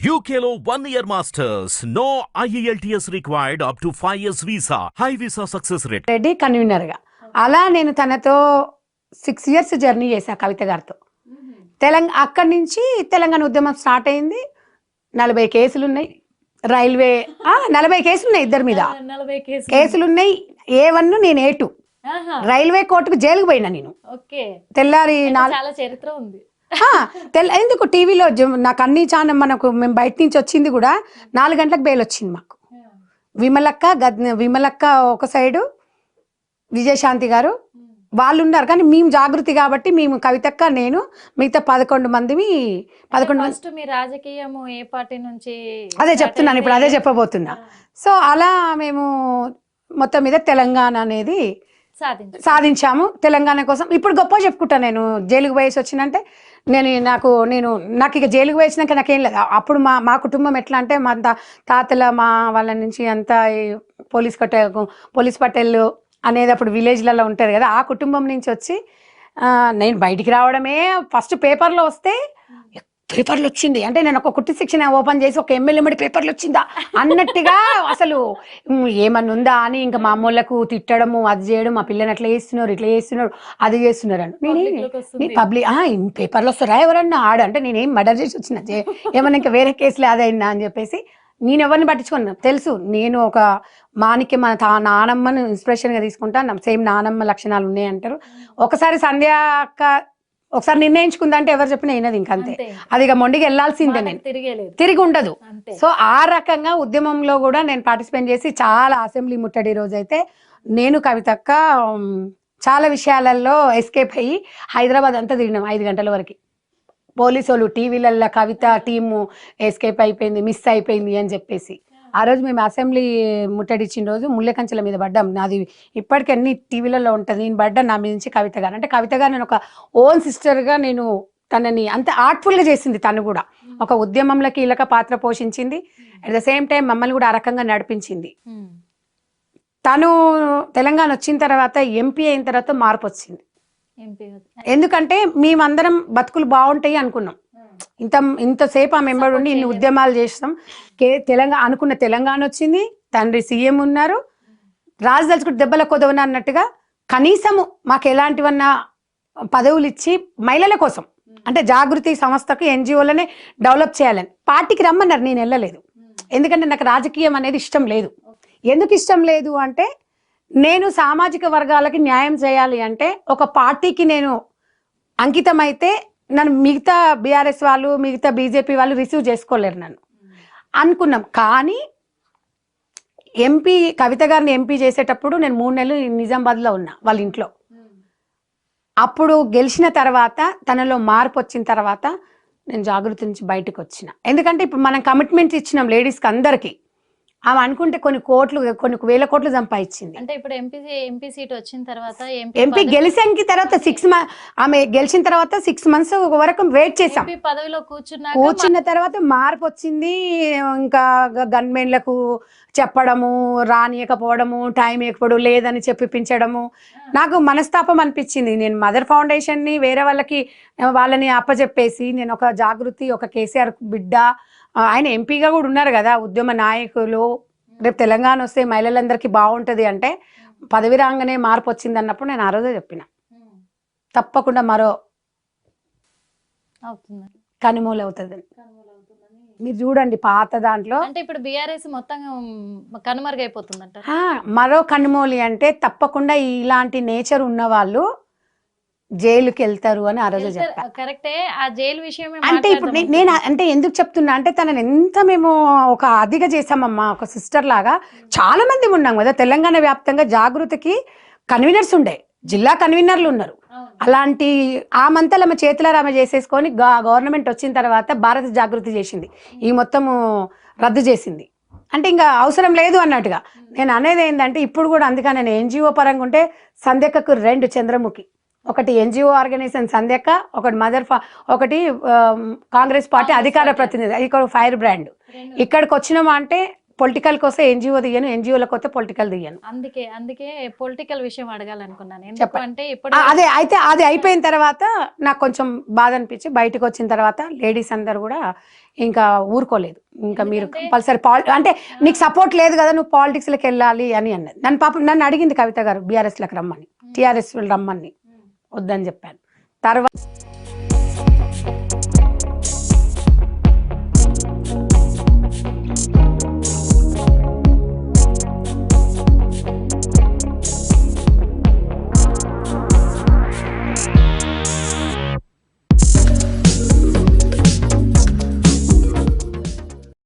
UKLO 1 year masters. No IELTS required up to 5 years visa. High visa success rate. Reddy కన్వీనర్గా అలా నేను తనతో 6 years journey చేశా కవిత గారితో. అక్కడి నుంచి తెలంగాణ ఉద్యమం స్టార్ట్ అయింది. 40 కేసులు ఉన్నాయి. రైల్వే 40 కేసులు ఉన్నాయి, ఇద్దరి మీద కేసులు ఉన్నాయి. A1 నేను A2. రైల్వే కోర్టుకు జైలుకు పోయినా నేను. తెల్లారి చరిత్ర ఉంది. ఎందుకు టీవీలో నాకు అన్ని ఛానల్ మనకు మేము బయట నుంచి వచ్చింది కూడా 4 గంటలకు బెయిల్ వచ్చింది మాకు. విమలక్క ఒక సైడు, విజయశాంతి గారు వాళ్ళు ఉన్నారు. కానీ మేము జాగృతి కాబట్టి మేము కవితక్క నేను మిగతా 11 మందిమి. 11 మంది. మీ రాజకీయము ఏ పార్టీ నుంచి? అదే చెప్తున్నాను ఇప్పుడు, అదే చెప్పబోతున్నా. సో అలా మేము మొత్తం మీద తెలంగాణ అనేది సాధించాము. తెలంగాణ కోసం ఇప్పుడు గొప్ప చెప్పుకుంటా. నేను జైలుకు పోయేసి వచ్చినంటే నాకు ఇక జైలుకు పోయేసినాక నాకేం లేదు. అప్పుడు మా కుటుంబం ఎట్లా అంటే మా తాతల మా వాళ్ళ నుంచి అంతా పోలీస్ పటేల్ అనేది అప్పుడు విలేజ్లలో ఉంటుంది కదా, ఆ కుటుంబం నుంచి వచ్చి నేను బయటికి రావడమే ఫస్ట్ పేపర్లో వస్తే పేపర్లు వచ్చింది అంటే నేను ఒక కుట్టి శిక్షణ ఓపెన్ చేసి ఒక ఎమ్మెల్యే పేపర్లు వచ్చిందా అన్నట్టుగా అసలు ఏమన్నా ఉందా అని ఇంకా మా అమ్మోళ్ళకు తిట్టడము, అది చేయడం, మా పిల్లని అట్లా చేస్తున్నారు, ఇట్లా చేస్తున్నారు, అది చేస్తున్నారు అని. నేను పబ్లిక్ పేపర్లు వస్తారా ఎవరన్నా అంటే నేనేం మర్డర్ చేసి వచ్చిన ఏమన్నా ఇంకా వేరే కేసులు అదైందా అని చెప్పేసి నేను ఎవరిని పట్టించుకున్నా. తెలుసు నేను ఒక మానికి మన నానమ్మను ఇన్స్పిరేషన్గా తీసుకుంటా. సేమ్ నానమ్మ లక్షణాలు ఉన్నాయి అంటారు. ఒకసారి సంధ్య అక్క ఒకసారి నిర్ణయించుకుందంటే ఎవరు చెప్పినా అయినది ఇంకంతే. అది ఇక మొండికి వెళ్ళాల్సిందే, నేను తిరిగి ఉండదు. సో ఆ రకంగా ఉద్యమంలో కూడా నేను పార్టిసిపేట్ చేసి చాలా అసెంబ్లీ ముట్టడి రోజు అయితే నేను కవితక్క చాలా విషయాలలో ఎస్కేప్ అయ్యి హైదరాబాద్ అంతా తిరిగినాం 5 గంటల వరకు. పోలీసు వాళ్ళు టీవీలల్లో కవిత టీము ఎస్కేప్ అయిపోయింది, మిస్ అయిపోయింది అని చెప్పేసి. ఆ రోజు మేము అసెంబ్లీ ముట్టడిచ్చిన రోజు ముళ్ళకంచెల మీద పడ్డాం. నాది ఇప్పటికీ అన్ని టీవీలలో ఉంటుంది. నేను పడ్డా నా మీద నుంచి కవిత గారు. అంటే కవిత గారు నేను ఒక ఓన్ సిస్టర్గా నేను తనని అంత ఆర్ట్ఫుల్గా చేసింది. తను కూడా ఒక ఉద్యమంలో కీలక పాత్ర పోషించింది. అట్ ద సేమ్ టైం మమ్మల్ని కూడా ఆ రకంగా నడిపించింది. తను తెలంగాణ వచ్చిన తర్వాత ఎంపీ అయిన తర్వాత మార్పు వచ్చింది. ఎందుకంటే మేమందరం బతుకులు బాగుంటాయి అనుకున్నాం. ఇంతసేపు ఆ మెంబర్ ఉండి ఇన్ని ఉద్యమాలు చేస్తాం. అనుకున్న తెలంగాణ వచ్చింది, తండ్రి సీఎం ఉన్నారు, రాజదలుచుకుంటే దెబ్బల కొదవన అన్నట్టుగా కనీసము మాకు ఎలాంటివన్నా పదవులు ఇచ్చి మహిళల కోసం అంటే జాగృతి సంస్థకు ఎన్జిఓలనే డెవలప్ చేయాలని పార్టీకి రమ్మన్నారు. నేను వెళ్ళలేదు, ఎందుకంటే నాకు రాజకీయం అనేది ఇష్టం లేదు. ఎందుకు ఇష్టం లేదు అంటే నేను సామాజిక వర్గాలకి న్యాయం చేయాలి అంటే ఒక పార్టీకి నేను అంకితం అయితే నన్ను మిగతా బీఆర్ఎస్ వాళ్ళు మిగతా బీజేపీ వాళ్ళు రిసీవ్ చేసుకోలేరు నన్ను అనుకున్నాం. కానీ కవిత గారిని ఎంపీ చేసేటప్పుడు నేను 3 నెలలు నిజామాబాద్లో ఉన్నా వాళ్ళ ఇంట్లో. అప్పుడు గెలిచిన తర్వాత తనలో మార్పు వచ్చిన తర్వాత నేను జాగృతి నుంచి బయటకు వచ్చిన. ఎందుకంటే ఇప్పుడు మనం కమిట్మెంట్స్ ఇచ్చినాం లేడీస్కి అందరికీ. ఆమె అనుకుంటే కొన్ని వేల కోట్లు సంపాదించింది. అంటే ఇప్పుడు ఎంపీ సీట్ వచ్చిన తర్వాత ఎంపీ గెలిచిన తర్వాత ఆమె గెలిచిన తర్వాత 6 months వరకు వెయిట్ చేసాం. పదవిలో కూర్చున్న తర్వాత మార్పు వచ్చింది. ఇంకా గన్మెన్లకు చెప్పడము, రానియకపోవడము, టైం ఇవ్వకపోవడం, లేదని చెప్పిపించడము నాకు మనస్తాపం అనిపించింది. నేను మదర్ ఫౌండేషన్ని వేరే వాళ్ళని అప్పచెప్పేసి నేను ఒక జాగృతి, ఒక కేసీఆర్ బిడ్డ, ఆయన ఎంపీగా కూడా ఉన్నారు కదా, ఉద్యమ నాయకులు, రేపు తెలంగాణ వస్తే మహిళలందరికీ బాగుంటుంది అంటే పదవి రాగానే మార్పు వచ్చింది అన్నప్పుడు నేను ఆ రోజే చెప్పిన తప్పకుండా మరో కనుమూలు అవుతుందని. మీరు చూడండి పాత దాంట్లో అంటే ఇప్పుడు బీఆర్ఎస్ మొత్తం కనుమరుగైపోతుందంట. మరో కనుమూలి అంటే తప్పకుండా ఇలాంటి నేచర్ ఉన్న వాళ్ళు జైలుకి వెళ్తారు అని ఆ రోజు చెప్పారు. కరెక్టే. ఆ జైలు విషయం అంటే ఇప్పుడు నేను అంటే ఎందుకు చెప్తున్నా అంటే తనని ఎంత మేము ఒక అదిగా చేసామమ్మా, ఒక సిస్టర్ లాగా చాలా మంది ఉన్నాం కదా తెలంగాణ వ్యాప్తంగా. జాగృతికి కన్వీనర్స్ ఉండే, జిల్లా కన్వీనర్లు ఉన్నారు. అలాంటి ఆమంతలు ఆమె చేతులారా ఆమె చేసేసుకొని గవర్నమెంట్ వచ్చిన తర్వాత భారత జాగృతి చేసింది, ఈ మొత్తము రద్దు చేసింది. అంటే ఇంకా అవసరం లేదు అన్నట్టుగా. నేను అనేది ఏంటంటే ఇప్పుడు కూడా అందుకని నేను ఎన్జిఓ పరంగా ఉంటే సంధ్యకకు 2 చంద్రముఖి, ఒకటి ఎన్జిఓ ఆర్గనైజేషన్ సంధ్యక్క, ఒకటి కాంగ్రెస్ పార్టీ అధికార ప్రతినిధి, ఇక్కడ ఫైర్ బ్రాండ్. ఇక్కడికి వచ్చినామా అంటే పొలిటికల్కి వస్తే ఎన్జిఓ తీయను, ఎన్జిఓలకు వస్తే పొలిటికల్ తీయను. అందుకే పొలిటికల్ విషయం అడగాలనుకున్నాను. ఎందుకు చెప్పండి. అంటే ఇప్పుడు అదే అయితే అది అయిపోయిన తర్వాత నాకు కొంచెం బాధ అనిపించి బయటకు వచ్చిన తర్వాత లేడీస్ అందరు కూడా ఇంకా ఊరుకోలేదు. ఇంకా మీరు కంపల్సరీ అంటే నీకు సపోర్ట్ లేదు కదా, నువ్వు పాలిటిక్స్లోకి వెళ్ళాలి అని అన్నది. నన్ను అడిగింది కవిత గారు బీఆర్ఎస్లోకి రమ్మని, టీఆర్ఎస్ రమ్మని, వద్దని చెప్పాను. తర్వాత